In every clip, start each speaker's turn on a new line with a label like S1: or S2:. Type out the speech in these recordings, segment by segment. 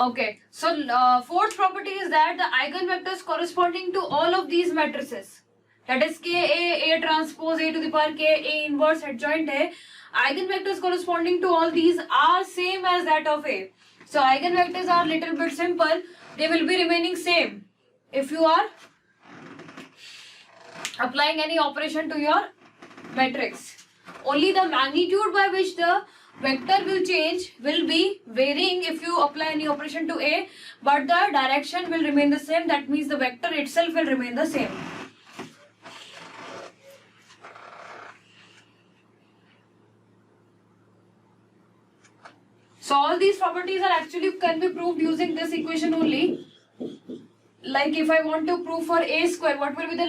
S1: Okay, so fourth property is that the eigenvectors corresponding to all of these matrices, that is Ka, A transpose, A to the power K, A inverse adjoint A, eigenvectors corresponding to all these are same as that of A. So eigenvectors are little bit simple, they will be remaining same if you are applying any operation to your matrix. Only the magnitude by which the vector will change will be varying if you apply any operation to A, but the direction will remain the same. That means the vector itself will remain the same. So all these properties are actually can be proved using this equation only. Like if I want to prove for A square, what will be the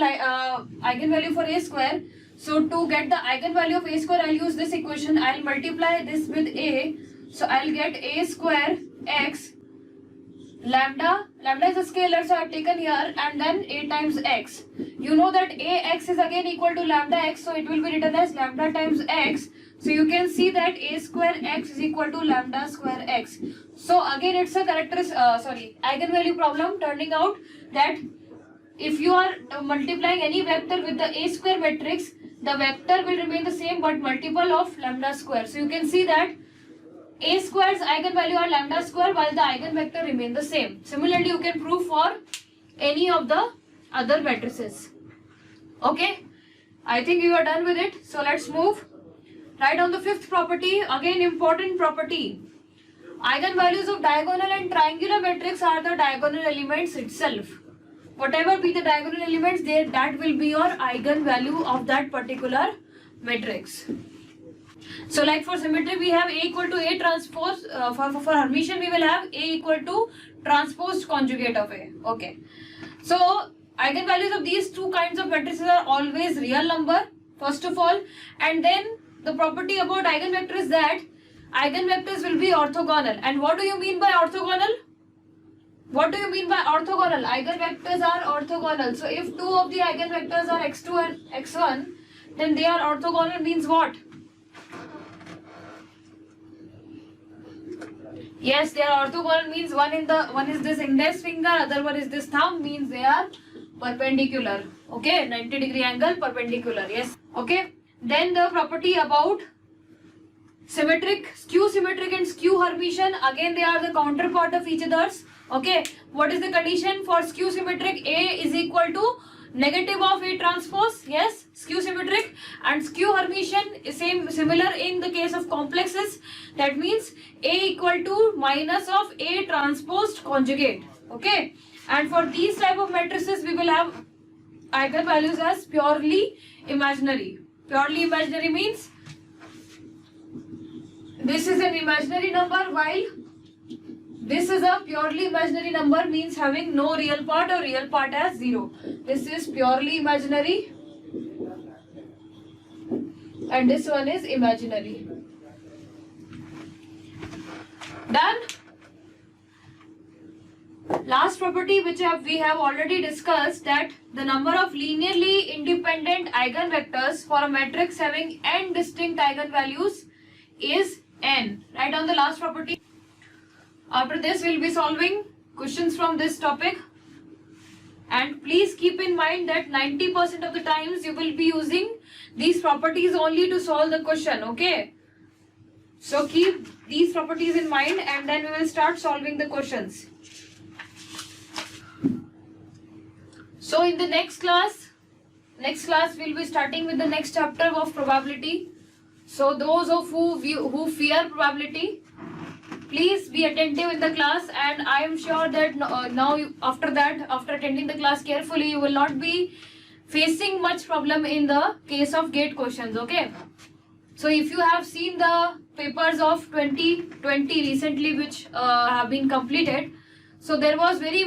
S1: eigenvalue for A square? So to get the eigenvalue of A square, I'll use this equation. I'll multiply this with A. So I'll get A square x lambda. Lambda is a scalar, so I've taken here, and then A times x. You know that Ax is again equal to lambda x, so it will be written as lambda times x. So you can see that A square x is equal to lambda square x. So again it's a eigenvalue problem, turning out that if you are multiplying any vector with the A square matrix, the vector will remain the same but multiple of lambda square. So you can see that A square's eigenvalue are lambda square while the eigenvector remain the same. Similarly, you can prove for any of the other matrices. Okay, I think you are done with it. So let's move. Right on the fifth property, again important property. Eigenvalues of diagonal and triangular matrix are the diagonal elements itself. Whatever be the diagonal elements, that will be your eigenvalue of that particular matrix. So like for symmetry, we have A equal to A transpose. For Hermitian, we will have A equal to transposed conjugate of A. Okay. So eigenvalues of these two kinds of matrices are always real number, first of all, and then the property about eigenvector is that eigenvectors will be orthogonal. And what do you mean by orthogonal? What do you mean by orthogonal? Eigenvectors are orthogonal. So if two of the eigenvectors are x2 and x1, then they are orthogonal means what? Yes, they are orthogonal means one is this index finger, other one is this thumb, means they are perpendicular. Okay, 90-degree angle perpendicular. Yes. Okay. Then the property about symmetric, skew symmetric and skew Hermitian, again they are the counterpart of each other's. Okay, what is the condition for skew symmetric? A is equal to negative of A transpose, yes, skew symmetric, and skew Hermitian is similar in the case of complexes. That means A equal to minus of A transposed conjugate. Okay, and for these type of matrices we will have eigenvalues as purely imaginary. Purely imaginary means this is an imaginary number while this is a purely imaginary number, means having no real part or real part as 0. This is purely imaginary and this one is imaginary. Done. Last property which we have already discussed, that the number of linearly independent eigenvectors for a matrix having n distinct eigenvalues is n. Right on the last property. After this we will be solving questions from this topic, and please keep in mind that 90% of the times you will be using these properties only to solve the question. Okay, so keep these properties in mind and then we will start solving the questions. So in the next class we'll be starting with the next chapter of probability. So those of who fear probability, please be attentive in the class, and I am sure that after attending the class carefully, you will not be facing much problem in the case of gate questions. Okay, so if you have seen the papers of 2020 recently which have been completed, so there was very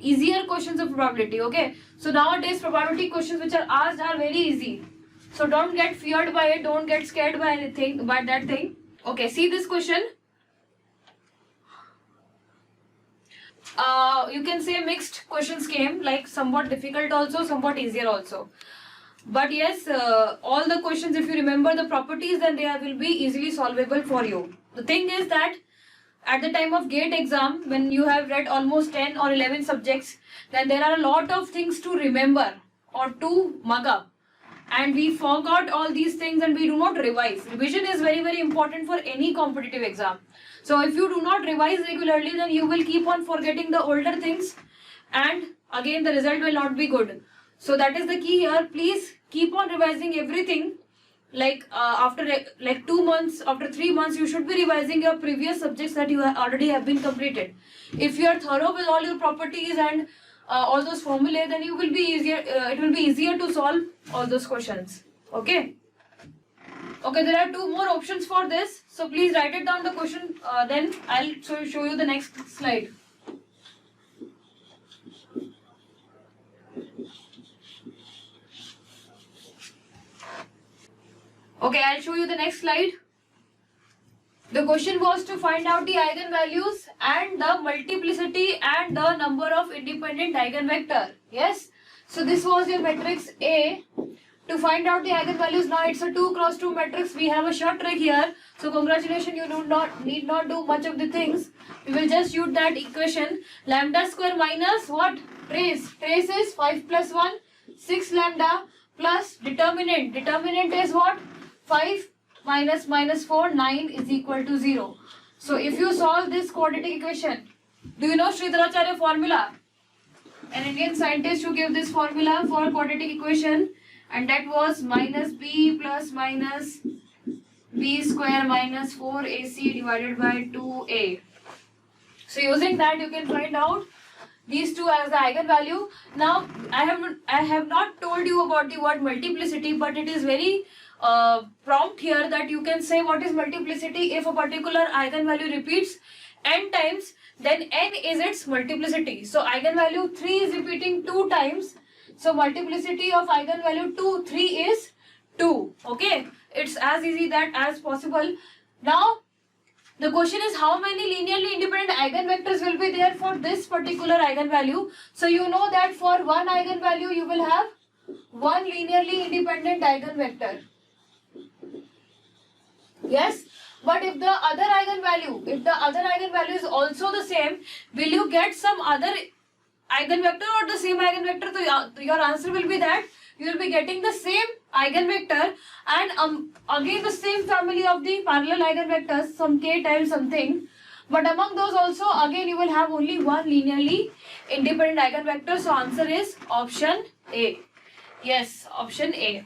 S1: easier questions of probability. Okay, so nowadays probability questions which are asked are very easy, so don't get feared by it, don't get scared by anything, by that thing. Okay, see this question. You can say mixed questions came, like somewhat difficult also, somewhat easier also. But yes, all the questions, if you remember the properties, then they will be easily solvable for you. The thing is that at the time of GATE exam, when you have read almost 10 or 11 subjects, then there are a lot of things to remember or to mug up. And we forgot all these things and we do not revise. Revision is very, very important for any competitive exam. So if you do not revise regularly, then you will keep on forgetting the older things and again the result will not be good. So that is the key here. Please keep on revising everything. Like after like 2 months, after 3 months, you should be revising your previous subjects that you already have been completed. If you are thorough with all your properties and all those formulae, then you will be easier. It will be easier to solve all those questions. Okay. Okay, there are 2 more options for this. So please write it down the question. Then I'll show you the next slide. Okay, I'll show you the next slide. The question was to find out the eigenvalues and the multiplicity and the number of independent eigenvector. Yes. So this was your matrix A. To find out the eigenvalues, now it's a 2 cross 2 matrix. We have a short trick here. So congratulations, you need not do much of the things. We will just use that equation. Lambda square minus what? Trace. Trace is 5 plus 1, 6 lambda plus determinant. Determinant is what? 5 minus minus 4, 9 is equal to 0. So if you solve this quadratic equation, do you know Sridharacharya formula? An Indian scientist who gave this formula for quadratic equation, and that was minus b plus minus b square minus 4ac divided by 2a. So using that you can find out these two as the eigenvalue. Now I have not told you about the word multiplicity, but it is very prompt here that you can say what is multiplicity. If a particular eigenvalue repeats n times, then n is its multiplicity. So eigenvalue 3 is repeating 2 times. So multiplicity of eigenvalue 2, 3 is 2. Okay, it's as easy that as possible. Now the question is how many linearly independent eigenvectors will be there for this particular eigenvalue. So you know that for one eigenvalue you will have one linearly independent eigenvector. Yes, but if the other eigenvalue is also the same, will you get some other eigenvector or the same eigenvector? So your answer will be that you will be getting the same eigenvector and again the same family of the parallel eigenvectors, some k times something. But among those also again you will have only one linearly independent eigenvector. So answer is option A. Yes, option A.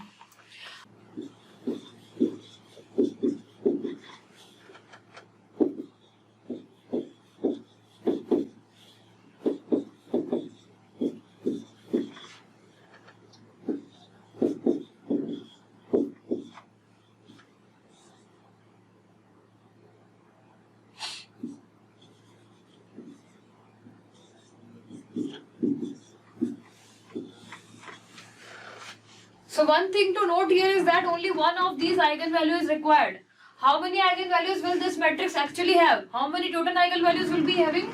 S1: So one thing to note here is that only one of these eigenvalues is required. How many eigenvalues will this matrix actually have? How many total eigenvalues will be having?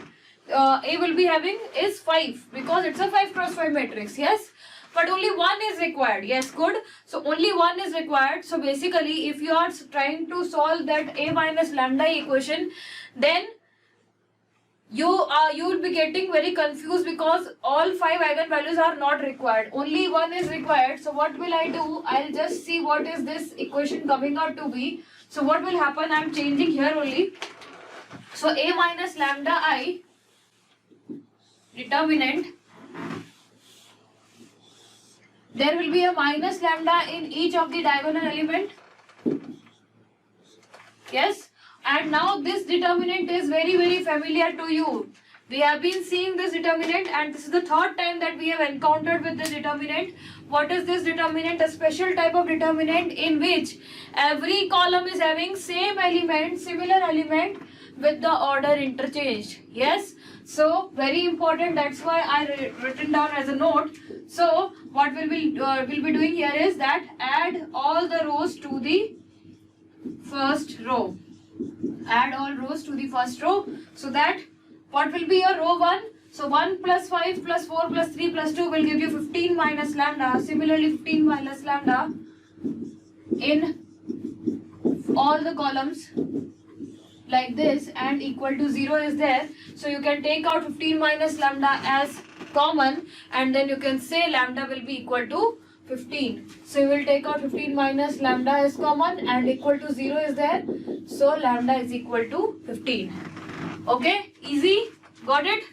S1: A will be having is 5 because it's a 5 cross 5 matrix. Yes, but only one is required. Yes, good. So only one is required. So basically if you are trying to solve that A minus lambda equation, then you will be getting very confused because all 5 eigenvalues are not required. Only one is required. So what will I do? I'll just see what is this equation coming out to be. So what will happen? I'm changing here only. So A minus lambda I determinant. There will be a minus lambda in each of the diagonal element. Yes. And now this determinant is very, very familiar to you. We have been seeing this determinant and this is the third time that we have encountered with this determinant. What is this determinant? A special type of determinant in which every column is having same element, similar element with the order interchanged. Yes. So very important. That's why I written down as a note. So what we'll be doing here is that add all the rows to the first row. Add all rows to the first row. So that what will be your row 1? So 1 plus 5 plus 4 plus 3 plus 2 will give you 15 minus lambda. Similarly 15 minus lambda in all the columns. like this and equal to 0 is there. So you can take out 15 minus lambda as common and then you can say lambda will be equal to 15. So you will take out 15 minus lambda as common and equal to 0 is there. So lambda is equal to 15. Okay, easy, got it?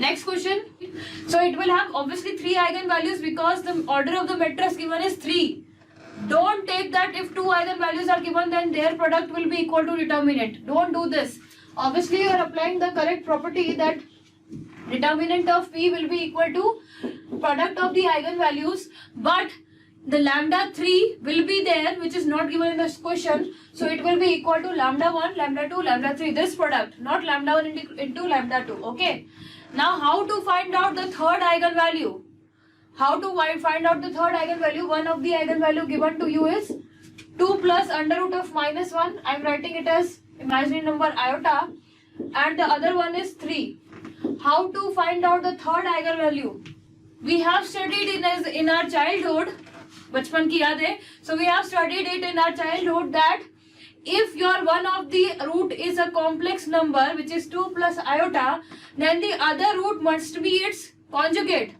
S1: Next question. So it will have obviously 3 eigenvalues because the order of the matrix given is 3. Don't take that if 2 eigenvalues are given then their product will be equal to determinant. Don't do this. Obviously you are applying the correct property that determinant of P will be equal to product of the eigenvalues, but the lambda 3 will be there which is not given in this question. So it will be equal to lambda 1, lambda 2, lambda 3, this product, not lambda 1 into lambda 2. Okay. Now how to find out the third eigenvalue? How to find out the third eigenvalue? One of the eigenvalue given to you is 2 plus under root of minus 1. I am writing it as imaginary number iota and the other one is 3. How to find out the third eigenvalue? We have studied in our childhood. Bachpan ki yaad hai. So we have studied it in our childhood that if your one of the root is a complex number which is 2 plus iota, then the other root must be its conjugate.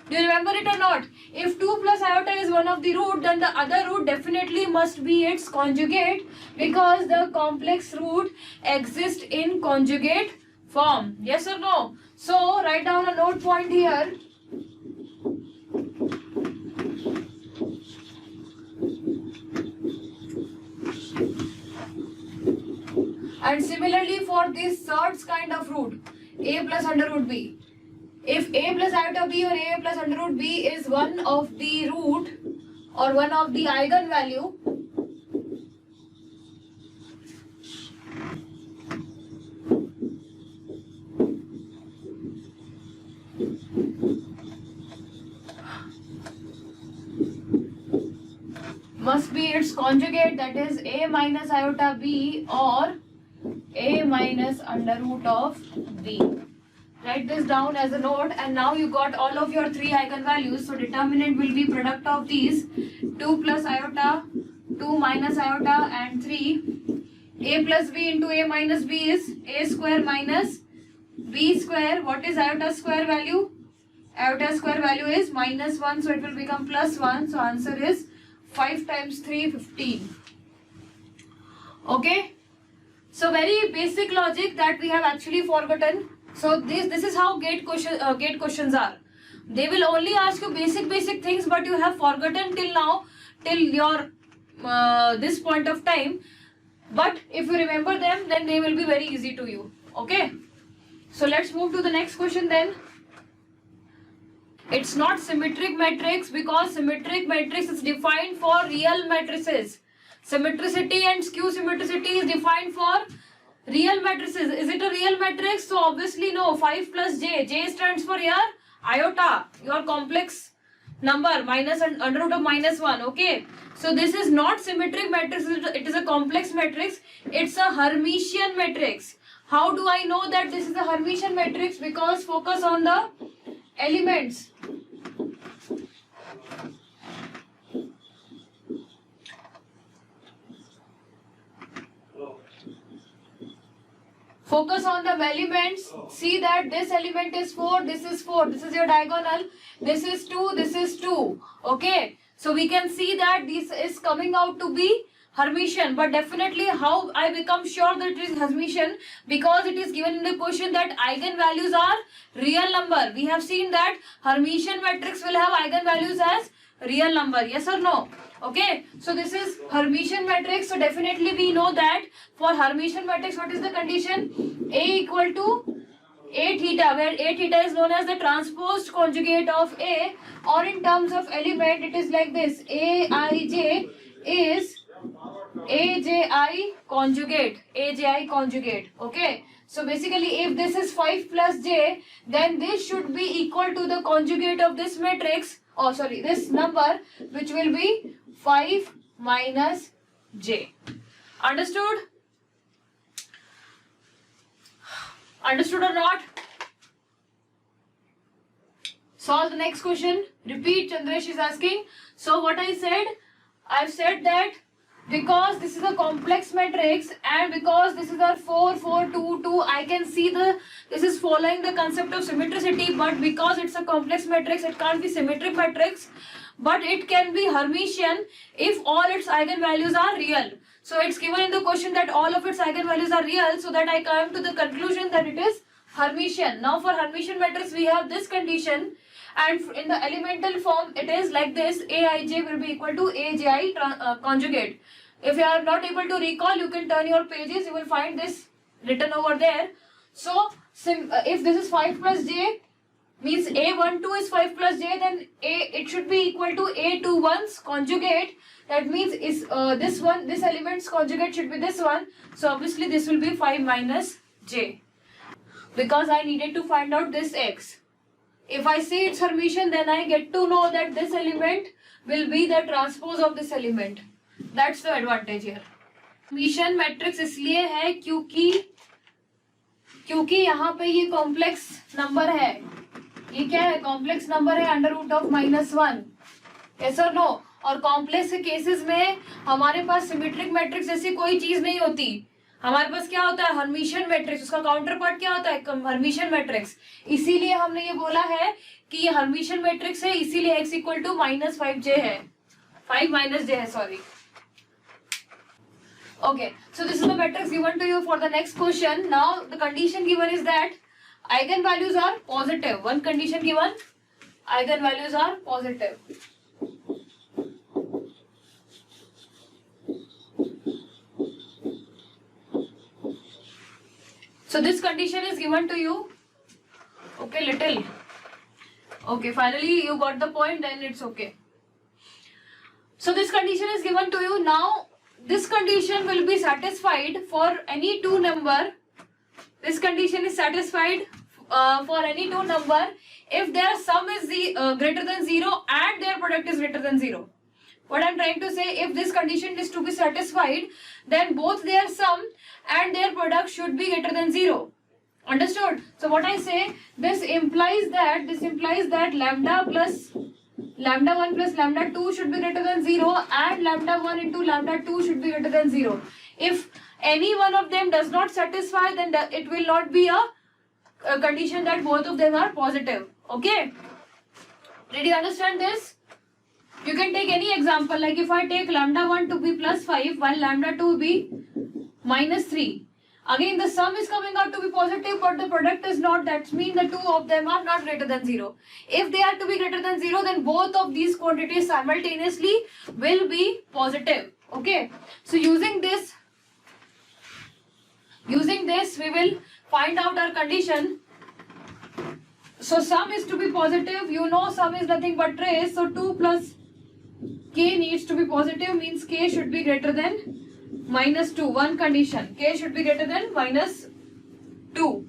S1: Do you remember it or not? If 2 plus iota is one of the root, then the other root definitely must be its conjugate because the complex root exists in conjugate form. Yes or no? So write down a note point here. And similarly for this third kind of root, a plus under root b. If a plus iota b or a plus under root b is one of the root or one of the eigenvalue, must be its conjugate, that is a minus iota b or a minus under root of b. Write this down as a note and now you got all of your 3 eigenvalues. So determinant will be product of these 2 plus iota, 2 minus iota and 3. A plus b into a minus b is a square minus b square. What is iota square value? Iota square value is minus 1, so it will become plus 1. So answer is 5 times 3, 15. Okay. So very basic logic that we have actually forgotten. So this is how gate questions are. They will only ask you basic things, but you have forgotten till now, till your this point of time. But if you remember them, then they will be very easy to you. Okay. So let's move to the next question then. It's not symmetric matrix because symmetric matrix is defined for real matrices. Symmetricity and skew symmetricity is defined for real matrices. Is it a real matrix? So obviously no. 5 plus j. J stands for your iota, your complex number, minus and under root of minus 1. Okay. So this is not symmetric matrix. It is a complex matrix. It's a Hermitian matrix. How do I know that this is a Hermitian matrix? Because focus on the elements. Focus on the elements. See that this element is 4, this is 4, this is your diagonal, this is 2, this is 2. Okay. So we can see that this is coming out to be Hermitian. But definitely how I become sure that it is Hermitian? Because it is given in the question that eigenvalues are real number. We have seen that Hermitian matrix will have eigenvalues as real number. Yes or no? Okay. So this is Hermitian matrix. So definitely we know that for Hermitian matrix, what is the condition? A equal to A theta, where A theta is known as the transposed conjugate of A, or in terms of element, it is like this. Aij is AJI conjugate. AJI conjugate. Okay. So basically, if this is 5 plus j, then this should be equal to the conjugate of this matrix. Oh, sorry, this number, which will be 5 minus j. Understood? Understood or not? Solve the next question. Repeat, Chandresh is asking. So what I said? I've said that because this is a complex matrix and because this is our 4 4 2 2, I can see this is following the concept of symmetricity, but because it's a complex matrix it can't be symmetric matrix, but it can be Hermitian if all its eigenvalues are real. So it's given in the question that all of its eigenvalues are real, so that I come to the conclusion that it is Hermitian. Now for Hermitian matrix we have this condition, and in the elemental form it is like this: Aij will be equal to Aji conjugate. If you are not able to recall, you can turn your pages, you will find this written over there. So if this is 5 plus j, means A12 is 5 plus j, then it should be equal to A21's conjugate. That means is this element's conjugate should be this one. So obviously this will be 5 minus j, because I needed to find out this x. If I say it's Hermitian, then I get to know that this element will be the transpose of this element. That's the advantage here. Hermitian matrix इसलिए है क्योंकि यहाँ पे ये complex number है. ये क्या है? कॉम्प्लेक्स नंबर है अंडर रूट ऑफ -1. यस और नो? और कॉम्प्लेक्स केसेस में हमारे पास सिमेट्रिक मैट्रिक्स जैसी कोई चीज नहीं होती. हमारे पास क्या होता है? Hermitian matrix. उसका काउंटर पार्ट क्या होता है? Hermitian matrix. इसीलिए हमने ये बोला है कि ये हर्मिशियन मैट्रिक्स है, इसीलिए x इक्वल टू -5j है. 5 minus j है, sorry. Okay, so this is the matrix given to you for the next question. Now the condition given is that eigenvalues are positive. One condition given, eigenvalues are positive. So this condition is given to you. Okay, little. Okay, finally you got the point, then it's okay. So this condition is given to you. Now this condition will be satisfied for any two number. This condition is satisfied for any two number if their sum is greater than 0 and their product is greater than 0. What I'm trying to say, if this condition is to be satisfied, then both their sum and their product should be greater than 0. Understood? So what I say, this implies that lambda plus lambda 1 plus lambda 2 should be greater than 0 and lambda 1 into lambda 2 should be greater than 0. If any one of them does not satisfy, then it will not be a condition that both of them are positive. Okay? Did you understand this? You can take any example, like if I take lambda 1 to be plus 5 while lambda 2 be minus 3. Again, the sum is coming out to be positive, but the product is not. That means the two of them are not greater than 0. If they are to be greater than 0, then both of these quantities simultaneously will be positive. Okay. So using this, we will find out our condition. So sum is to be positive. You know sum is nothing but trace. So 2 plus k needs to be positive, means k should be greater than -2. One condition, k should be greater than -2,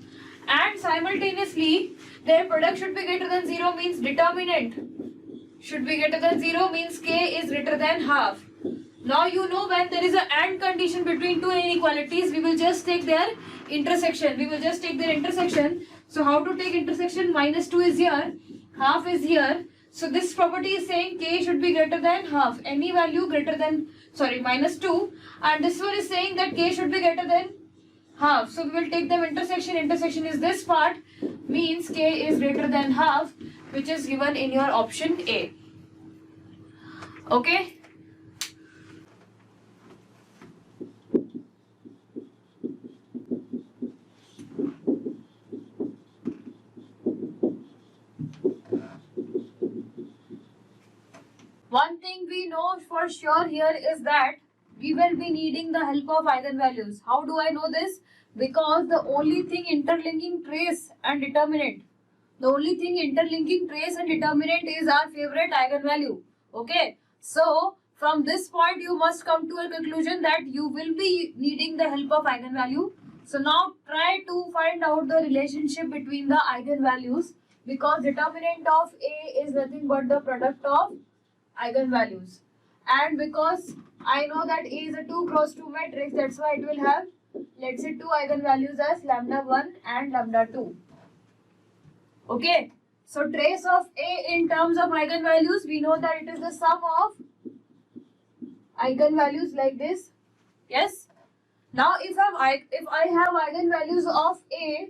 S1: and simultaneously their product should be greater than 0, means determinant should be greater than 0, means k is greater than half. Now you know when there is an AND condition between two inequalities, we will just take their intersection. So how to take intersection? -2 is here, half is here. So this property is saying k should be greater than half, any value greater than -2, and this one is saying that k should be greater than half. So we will take them intersection. Intersection is this part, means k is greater than half, which is given in your option A. Okay. One thing we know for sure here is that we will be needing the help of eigenvalues. How do I know this? Because the only thing interlinking trace and determinant, is our favorite eigenvalue. Okay. So from this point you must come to a conclusion that you will be needing the help of eigenvalue. So now try to find out the relationship between the eigenvalues, because determinant of A is nothing but the product of eigenvalues, and because I know that A is a 2 cross 2 matrix, that's why it will have, let's say, two eigenvalues as lambda 1 and lambda 2. Okay, so trace of A in terms of eigenvalues, we know that it is the sum of eigenvalues like this. Yes. Now if I have eigenvalues of A,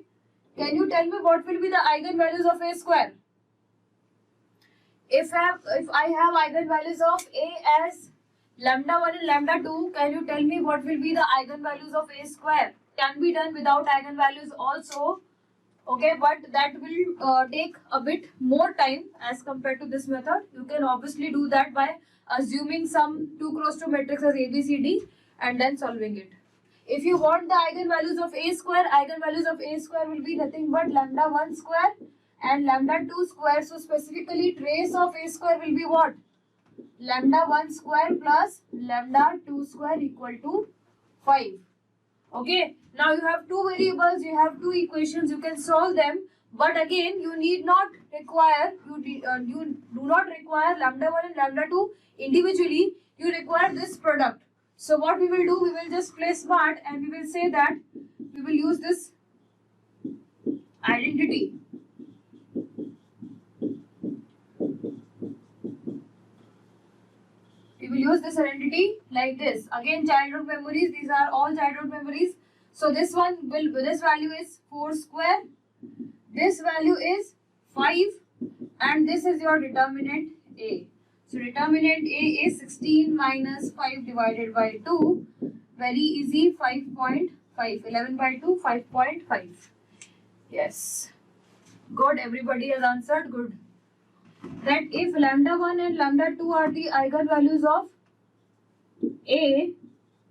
S1: can you tell me what will be the eigenvalues of A square? If I have eigenvalues of A as lambda 1 and lambda 2, can you tell me what will be the eigenvalues of A square? Can be done without eigenvalues also. Okay, but that will take a bit more time as compared to this method. You can obviously do that by assuming some 2 cross 2 matrix as A, B, C, D and then solving it. If you want the eigenvalues of A square will be nothing but lambda 1 square and lambda 2 square. So specifically trace of A square will be what? Lambda 1 square plus lambda 2 square equal to 5. Okay, now you have two variables, you have two equations, you can solve them, but again you need not require, you do not require lambda 1 and lambda 2 individually, you require this product. So what we will do, we will just play smart and we will say that we will use this identity. We will use this identity like this. Again, childhood memories. These are all childhood memories. So this value is 4 square. This value is 5. And this is your determinant A. So determinant A is 16 minus 5 divided by 2. Very easy. 5.5. 11 by 2, 5.5. Yes. Good. Everybody has answered. Good. That if lambda 1 and lambda 2 are the eigenvalues of A,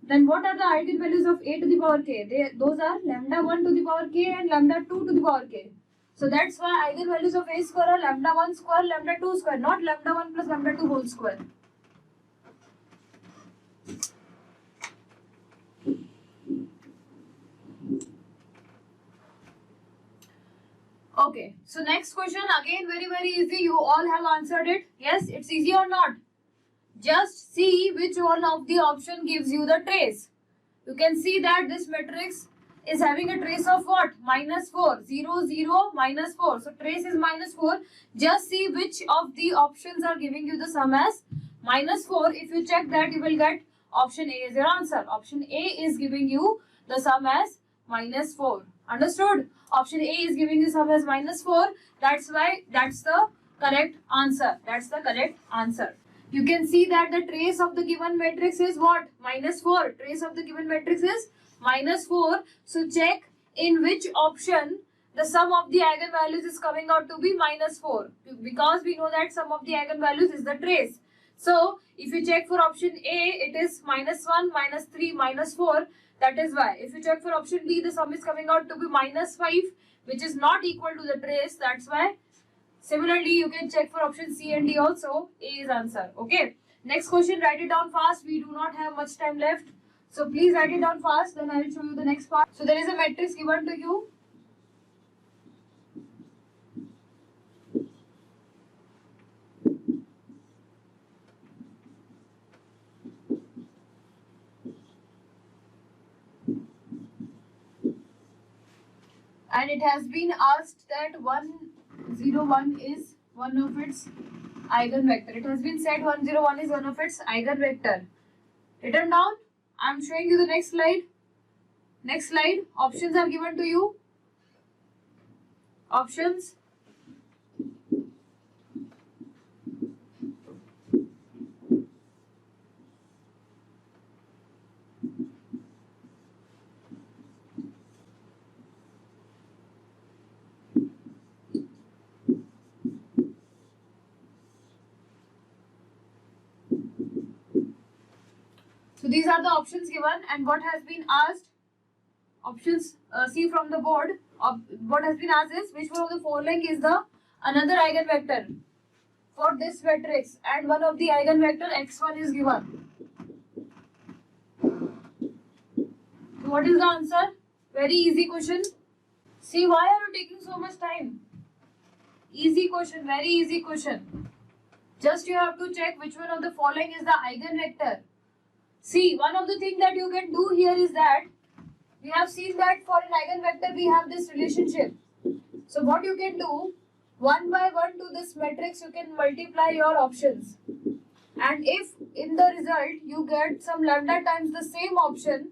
S1: then what are the eigenvalues of A to the power k? Those are lambda 1 to the power k and lambda 2 to the power k. So that's why eigenvalues of A square are lambda 1 square, lambda 2 square, not lambda 1 plus lambda 2 whole square. Okay, so next question, again very easy. You all have answered it. Yes, it's easy or not? Just see which one of the option gives you the trace. You can see that this matrix is having a trace of what? Minus 4. 0, 0, minus 4. So trace is minus 4. Just see which of the options are giving you the sum as minus 4. If you check that, you will get option A as your answer. Option A is giving you the sum as minus 4. Understood? Option A is giving you sum as minus 4. That's why that's the correct answer. That's the correct answer. You can see that the trace of the given matrix is what? Minus 4. Trace of the given matrix is minus 4. So check in which option the sum of the eigenvalues is coming out to be minus 4. Because we know that sum of the eigenvalues is the trace. So if you check for option A, it is minus 1, minus 3, minus 4. That is why. If you check for option B, the sum is coming out to be minus 5, which is not equal to the trace. That's why. Similarly, you can check for option C and D also. A is answer. Okay. Next question, write it down fast. We do not have much time left. So please write it down fast. Then I will show you the next part. So there is a matrix given to you. And it has been asked that 101 is one of its eigenvector. It has been said 101 is one of its eigenvector. Written down. I am showing you the next slide. Next slide. Options are given to you. Options. So these are the options given, and what has been asked, options see from the board, what has been asked is which one of the following is the another eigenvector for this matrix, and one of the eigenvector x1 is given. So what is the answer? Very easy question. See, why are you taking so much time? Easy question, very easy question. Just you have to check which one of the following is the eigenvector. See, one of the things that you can do here is that we have seen that for an eigenvector we have this relationship. So what you can do, 1 by 1 to this matrix you can multiply your options. and if in the result you get some lambda times the same option,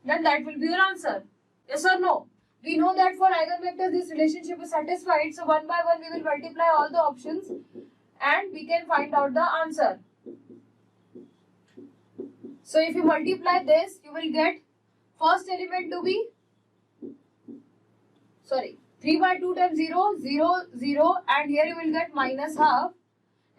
S1: then that will be your answer. Yes or no? We know that for eigenvectors this relationship is satisfied, so one by one we will multiply all the options and we can find out the answer. So if you multiply this, you will get first element to be 3 by 2 times 0, 0, 0, and here you will get minus half.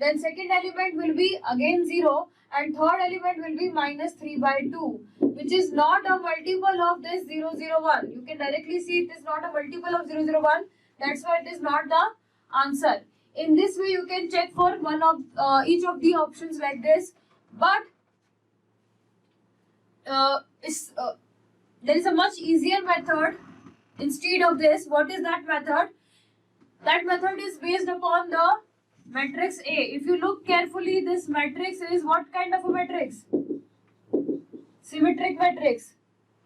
S1: Then second element will be again 0 and third element will be minus 3 by 2, which is not a multiple of this 0, 0, 1. You can directly see it is not a multiple of 0, 0, 1. That's why it is not the answer. In this way you can check for one of each of the options like this. But there is a much easier method instead of this. What is that method? That method is based upon the matrix A. If you look carefully, this matrix is what kind of a matrix? Symmetric matrix.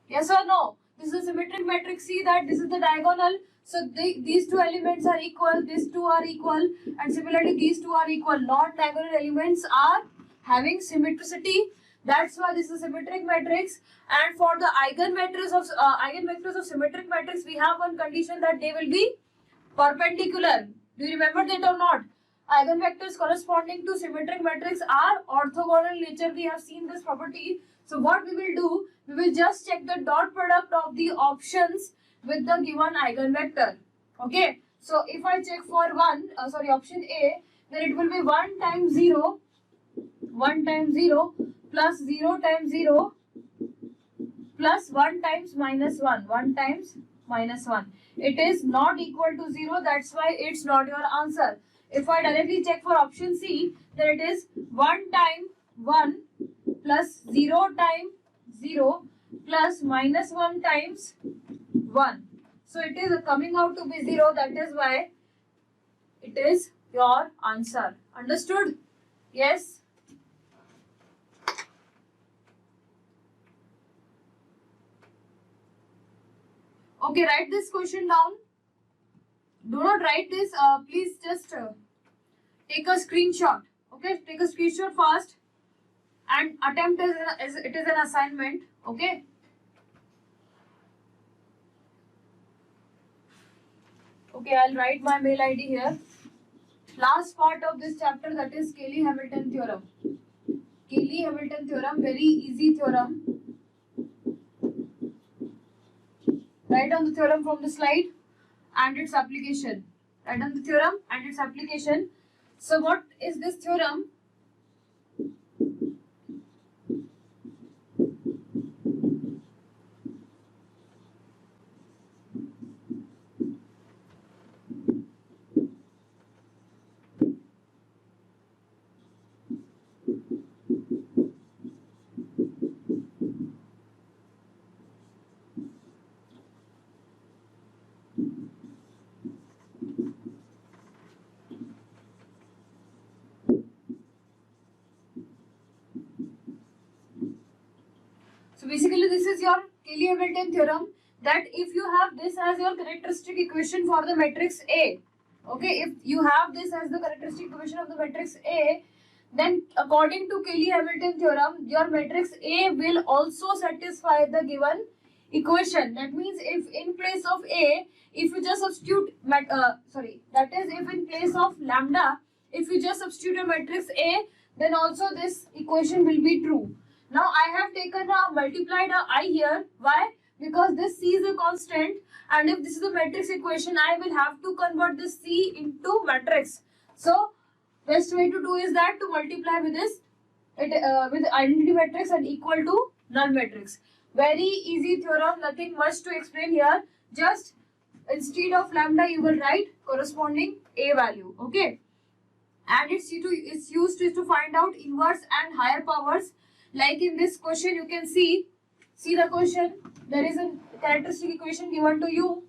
S1: Yes or no? This is a symmetric matrix. See that this is the diagonal. So these two elements are equal, these two are equal, and similarly these two are equal. Non-diagonal elements are having symmetricity. That's why this is a symmetric matrix. And for the eigenvectors of symmetric matrix, we have one condition that they will be perpendicular. Do you remember that or not? Eigenvectors corresponding to symmetric matrix are orthogonal in nature. We have seen this property. So what we will do, we will just check the dot product of the options with the given eigenvector. Okay. So if I check for option A, then it will be 1 times 0 plus 0 times 0 plus 1 times minus 1. 1 times minus 1. It is not equal to 0. That's why it's not your answer. If I directly check for option C, then it is 1 times 1 plus 0 times 0 plus minus 1 times 1. So it is coming out to be 0. That is why it is your answer. Understood? Yes? Okay, write this question down. Do not write this. Please just take a screenshot. Okay, take a screenshot fast and attempt as it is an assignment. Okay. Okay, I'll write my mail ID here. Last part of this chapter, that is Cayley-Hamilton theorem. Cayley-Hamilton theorem, very easy theorem. Write down the theorem from the slide and its application. Write down the theorem and its application. So what is this theorem? So basically this is your Cayley-Hamilton theorem, that if you have this as your characteristic equation for the matrix A, okay, if you have this as the characteristic equation of the matrix A, then according to Cayley-Hamilton theorem, your matrix A will also satisfy the given equation. That means if in place of A, if you just substitute, that is if in place of lambda, if you just substitute a matrix A, then also this equation will be true. Now I have taken multiplied a I here. Why? Because this C is a constant, and if this is the matrix equation, I will have to convert this C into matrix. So best way to do is that to multiply with this with identity matrix and equal to null matrix. Very easy theorem, nothing much to explain here. Just instead of lambda you will write corresponding A value. Okay, and it's used to find out inverse and higher powers. Like in this question, you can see the question. There is a characteristic equation given to you.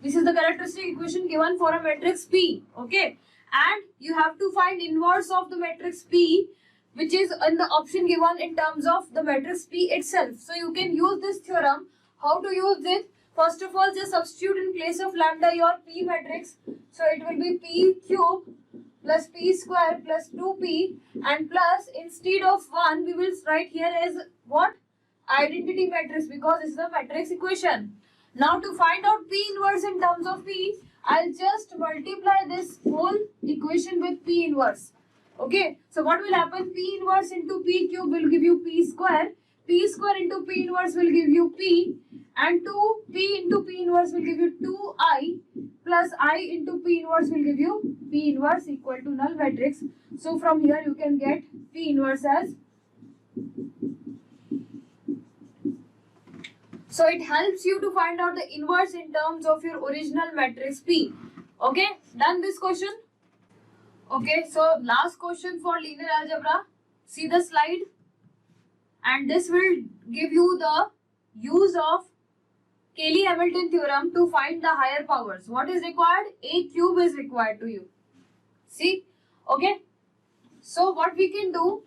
S1: This is the characteristic equation given for a matrix P. Okay, and you have to find inverse of the matrix P, which is in the option given in terms of the matrix P itself. So you can use this theorem. How to use it? First of all, just substitute in place of lambda your P matrix. So it will be P cube plus P square plus 2P, and plus instead of 1 we will write here as what? Identity matrix, because this is the matrix equation. Now to find out P inverse in terms of P, I'll just multiply this whole equation with P inverse. Okay, so what will happen? P inverse into P cube will give you P square. P square into P inverse will give you P, and 2P into P inverse will give you 2I, plus I into P inverse will give you P inverse equal to null matrix. So from here you can get P inverse as. So it helps you to find out the inverse in terms of your original matrix P. Okay, done this question? Okay, so last question for linear algebra. See the slide, and this will give you the use of Cayley-Hamilton theorem to find the higher powers. What is required? A cube is required to you. See? Okay. So what we can do,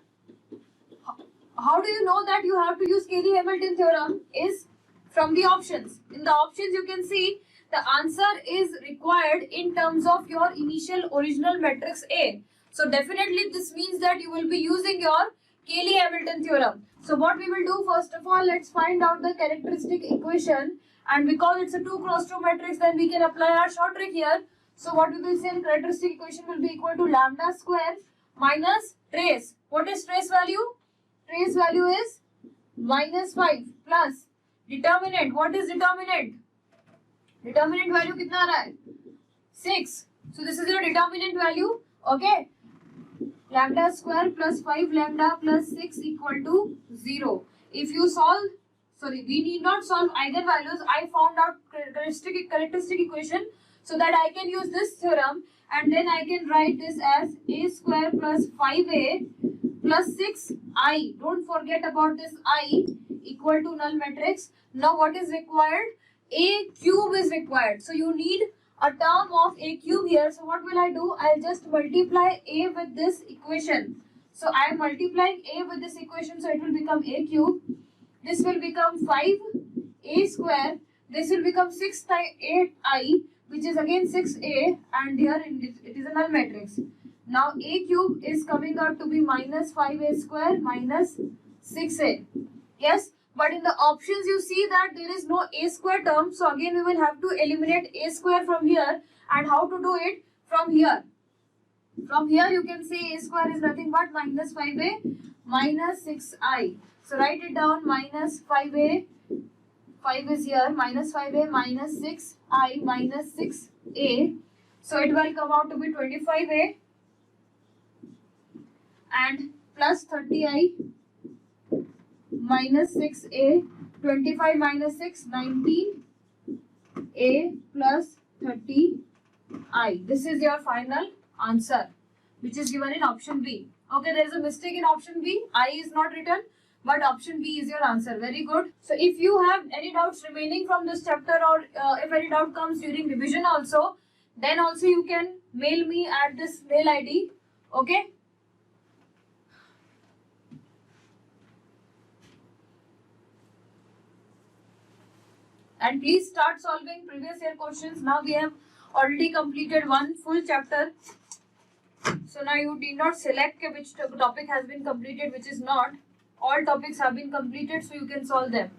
S1: how do you know that you have to use Cayley-Hamilton theorem? Is from the options. In the options you can see the answer is required in terms of your initial original matrix A. So definitely this means that you will be using your Cayley-Hamilton theorem. So what we will do, first of all, let's find out the characteristic equation, and because it's a 2 cross 2 matrix, then we can apply our short trick here. So what we will say, the characteristic equation will be equal to lambda square minus trace. What is trace value? Trace value is minus 5 plus determinant. What is determinant? Determinant value कितना आ रहा है? 6. So this is your determinant value. Okay. Lambda square plus 5 lambda plus 6 equal to 0. If you solve, sorry, we need not solve eigenvalues. I found out characteristic equation so that I can use this theorem, and then I can write this as a square plus 5a plus 6I. Don't forget about this I equal to null matrix. Now what is required? A cube is required. So you need a term of a cube here. So what will I do? I'll just multiply a with this equation. So I am multiplying a with this equation, so it will become a cube. This will become 5a square. This will become 8I, which is again 6a, and here it is a null matrix. Now a cube is coming out to be minus 5a square minus 6a. Yes, but in the options you see that there is no a square term. So again we will have to eliminate a square from here. And how to do it? From here. From here you can say a square is nothing but minus 5a minus 6i. So write it down, minus 5a, 5 is here, minus 5a minus 6i minus 6a. So it will come out to be 25a and plus 30i minus 6a, 25 minus 6, 19a plus 30i. This is your final answer, which is given in option B. Okay, there is a mistake in option B. I is not written, but option B is your answer. Very good. So if you have any doubts remaining from this chapter, or if any doubt comes during revision also, then also you can mail me at this mail ID. Okay. And please start solving previous year questions. Now we have already completed one full chapter. So now you need not select which topic has been completed, which is not. All topics have been completed, so you can solve them.